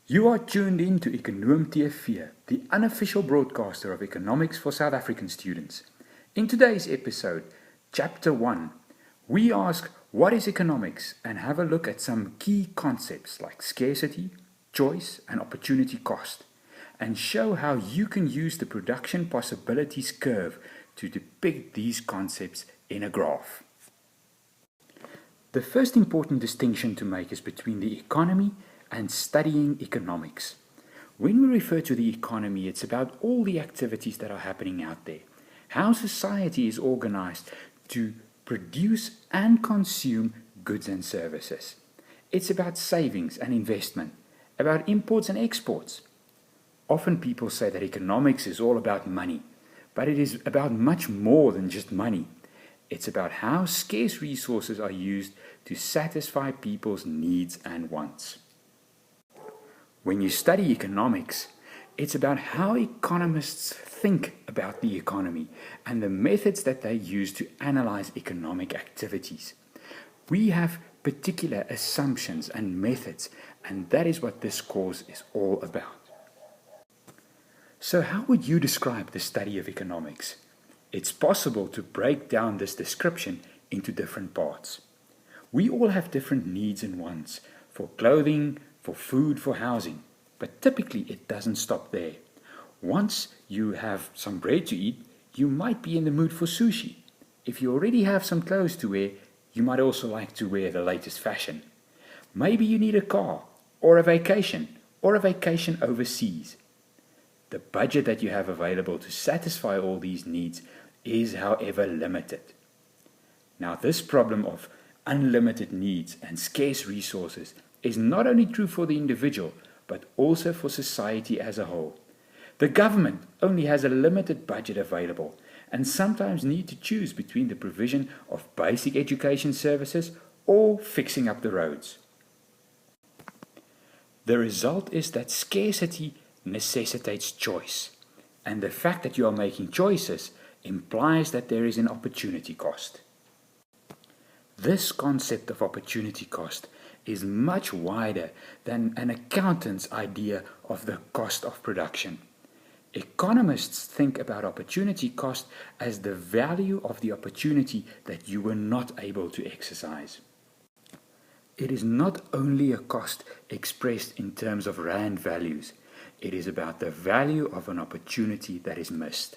You are tuned in to Econ111, the unofficial broadcaster of economics for South African students. In today's episode, Chapter 1, we ask what is economics and have a look at some key concepts like scarcity, choice and opportunity cost, and show how you can use the production possibilities curve to depict these concepts in a graph. The first important distinction to make is between the economy and studying economics. When we refer to the economy, it's about all the activities that are happening out there, how society is organized to produce and consume goods and services. It's about savings and investment, about imports and exports. Often people say that economics is all about money, but it is about much more than just money. It's about how scarce resources are used to satisfy people's needs and wants. When you study economics, it's about how economists think about the economy and the methods that they use to analyze economic activities. We have particular assumptions and methods, and that is what this course is all about. So how would you describe the study of economics? It's possible to break down this description into different parts. We all have different needs and wants for clothing, for food, for housing, but typically it doesn't stop there. Once you have some bread to eat, you might be in the mood for sushi. If you already have some clothes to wear, you might also like to wear the latest fashion. Maybe you need a car, or a vacation overseas. The budget that you have available to satisfy all these needs is, however, limited. Now, this problem of unlimited needs and scarce resources is not only true for the individual, but also for society as a whole. The government only has a limited budget available and sometimes need to choose between the provision of basic education services or fixing up the roads. The result is that scarcity necessitates choice, and the fact that you are making choices implies that there is an opportunity cost. This concept of opportunity cost is much wider than an accountant's idea of the cost of production. Economists think about opportunity cost as the value of the opportunity that you were not able to exercise. It is not only a cost expressed in terms of rand values, it is about the value of an opportunity that is missed.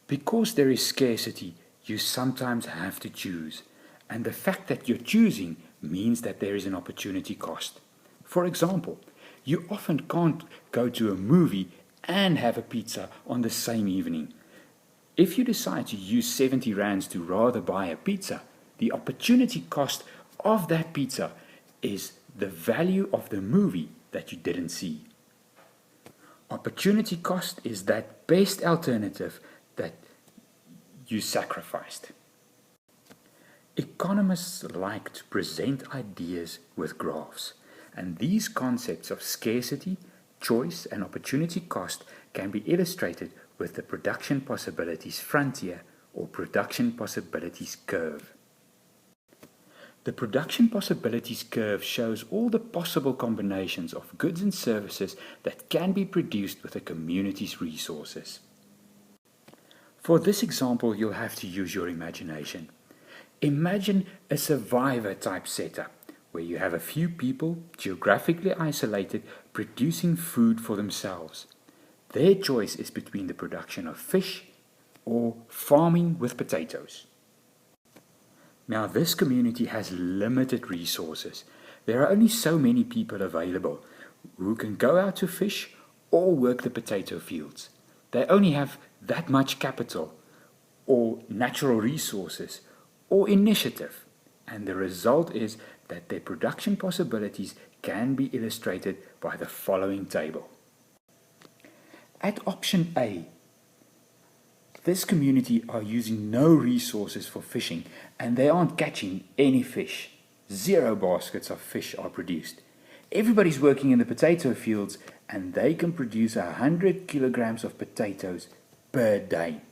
Because there is scarcity, you sometimes have to choose, and the fact that you're choosing means that there is an opportunity cost. For example, you often can't go to a movie and have a pizza on the same evening. If you decide to use 70 rands to rather buy a pizza, the opportunity cost of that pizza is the value of the movie that you didn't see. Opportunity cost is that best alternative that you sacrificed. Economists like to present ideas with graphs, and these concepts of scarcity, choice, and opportunity cost can be illustrated with the production possibilities frontier or production possibilities curve. The production possibilities curve shows all the possible combinations of goods and services that can be produced with a community's resources. For this example, you'll have to use your imagination. Imagine a survivor type setup where you have a few people geographically isolated producing food for themselves. Their choice is between the production of fish or farming with potatoes. Now, this community has limited resources. There are only so many people available who can go out to fish or work the potato fields. They only have that much capital or natural resources or initiative, and the result is that their production possibilities can be illustrated by the following table. At option A, this community are using no resources for fishing and they aren't catching any fish. 0 baskets of fish are produced. Everybody's working in the potato fields and they can produce 100 kilograms of potatoes per day.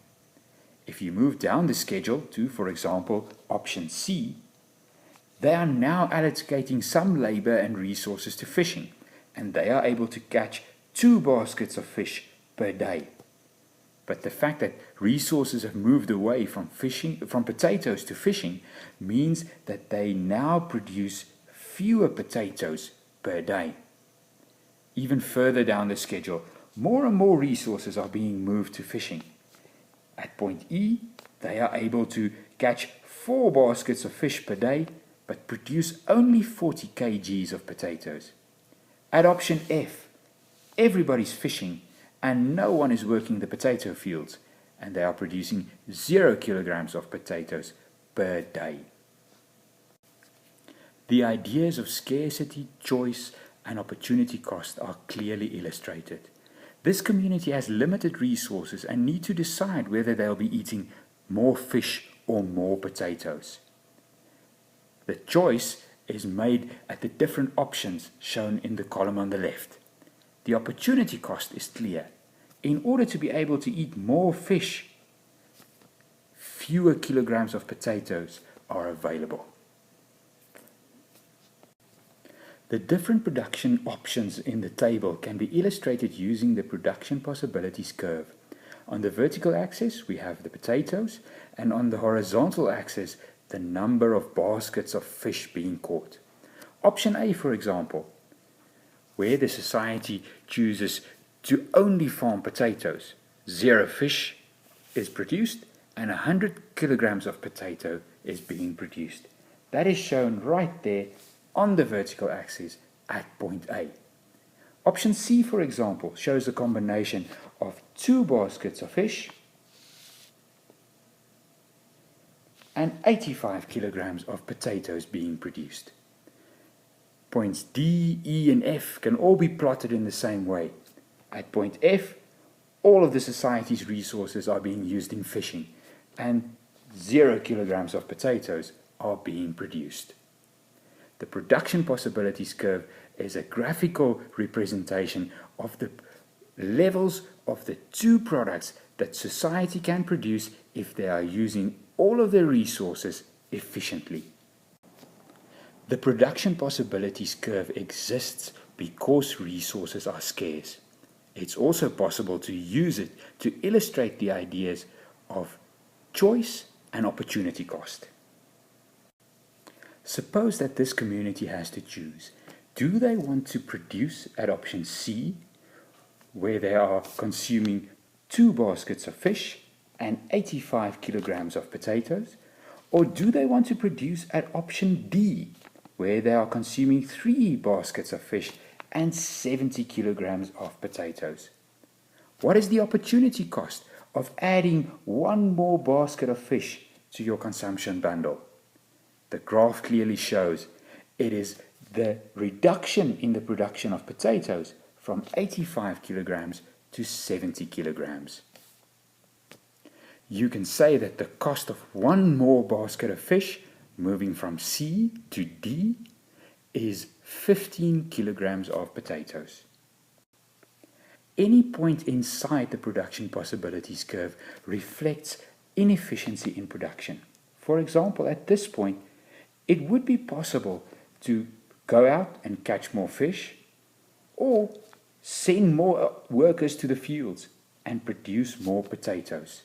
If you move down the schedule to, for example, option C, they are now allocating some labor and resources to fishing, and they are able to catch 2 baskets of fish per day. But the fact that resources have moved away from potatoes to fishing means that they now produce fewer potatoes per day. Even further down the schedule, more and more resources are being moved to fishing. At point E, they are able to catch 4 baskets of fish per day, but produce only 40 kgs of potatoes. At option F, everybody's fishing and no one is working the potato fields, and they are producing 0 kilograms of potatoes per day. The ideas of scarcity, choice, and opportunity cost are clearly illustrated. This community has limited resources and need to decide whether they'll be eating more fish or more potatoes. The choice is made at the different options shown in the column on the left. The opportunity cost is clear. In order to be able to eat more fish, fewer kilograms of potatoes are available. The different production options in the table can be illustrated using the production possibilities curve. On the vertical axis, we have the potatoes, and on the horizontal axis, the number of baskets of fish being caught. Option A, for example, where the society chooses to only farm potatoes, 0 fish is produced and 100 kilograms of potato is being produced. That is shown right there on the vertical axis at point A. Option C, for example, shows a combination of 2 baskets of fish and 85 kilograms of potatoes being produced. Points D, E, and F can all be plotted in the same way. At point F, all of the society's resources are being used in fishing, and 0 kilograms of potatoes are being produced. The production possibilities curve is a graphical representation of the levels of the 2 products that society can produce if they are using all of their resources efficiently. The production possibilities curve exists because resources are scarce. It's also possible to use it to illustrate the ideas of choice and opportunity cost. Suppose that this community has to choose. Do they want to produce at option C, where they are consuming 2 baskets of fish and 85 kilograms of potatoes? Or do they want to produce at option D, where they are consuming 3 baskets of fish and 70 kilograms of potatoes? What is the opportunity cost of adding 1 more basket of fish to your consumption bundle? The graph clearly shows it is the reduction in the production of potatoes from 85 kilograms to 70 kilograms. You can say that the cost of 1 more basket of fish moving from C to D is 15 kilograms of potatoes. Any point inside the production possibilities curve reflects inefficiency in production. For example, at this point, it would be possible to go out and catch more fish, or send more workers to the fields and produce more potatoes.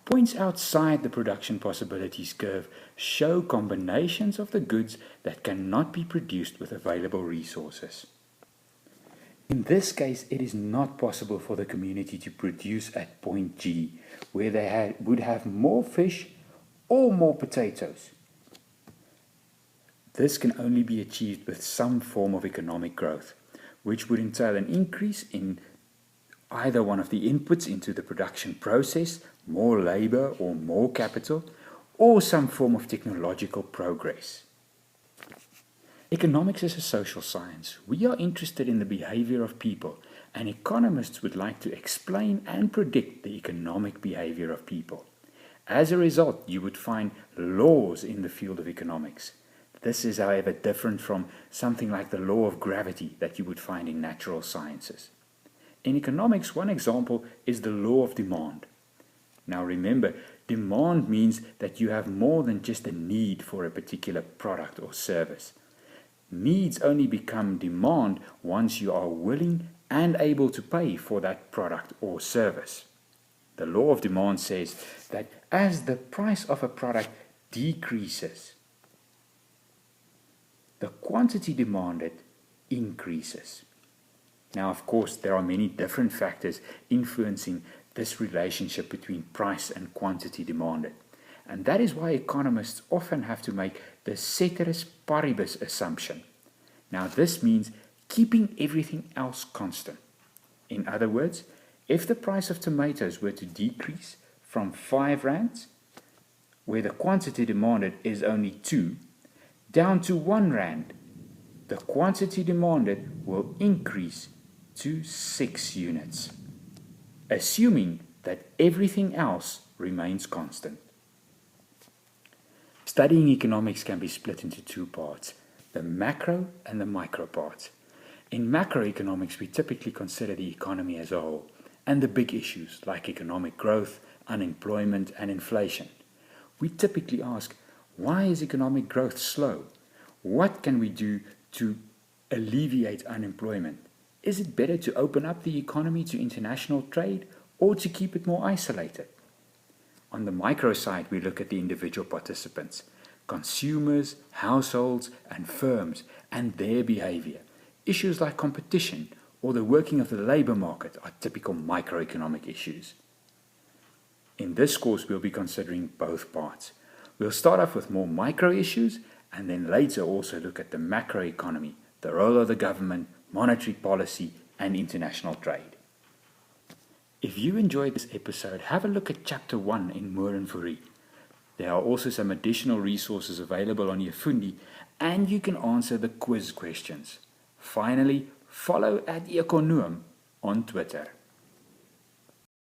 Points outside the production possibilities curve show combinations of the goods that cannot be produced with available resources. In this case, it is not possible for the community to produce at point G, where they would have more fish or more potatoes. This can only be achieved with some form of economic growth, which would entail an increase in either one of the inputs into the production process, more labor or more capital, or some form of technological progress. Economics is a social science. We are interested in the behavior of people, and economists would like to explain and predict the economic behavior of people. As a result, you would find laws in the field of economics. This is, however, different from something like the law of gravity that you would find in natural sciences. In economics, one example is the law of demand. Now remember, demand means that you have more than just a need for a particular product or service. Needs only become demand once you are willing and able to pay for that product or service. The law of demand says that as the price of a product decreases, the quantity demanded increases. Now, of course, there are many different factors influencing this relationship between price and quantity demanded. And that is why economists often have to make the ceteris paribus assumption. Now, this means keeping everything else constant. In other words, if the price of tomatoes were to decrease from 5 rands, where the quantity demanded is only 2, down to 1 rand, the quantity demanded will increase to 6 units, assuming that everything else remains constant. Studying economics can be split into 2 parts, the macro and the micro parts. In macroeconomics, we typically consider the economy as a whole and the big issues like economic growth, unemployment, and inflation. We typically ask, why is economic growth slow? What can we do to alleviate unemployment? Is it better to open up the economy to international trade or to keep it more isolated? On the micro side, we look at the individual participants, consumers, households, and firms, and their behavior. Issues like competition or the working of the labor market are typical microeconomic issues. In this course, we'll be considering both parts. We'll start off with more micro issues and then later also look at the macroeconomy, the role of the government, monetary policy, and international trade. If you enjoyed this episode, have a look at Chapter 1 in Moor en Fourie. There are also some additional resources available on Yefundi, and you can answer the quiz questions. Finally, follow @Econ111 on Twitter.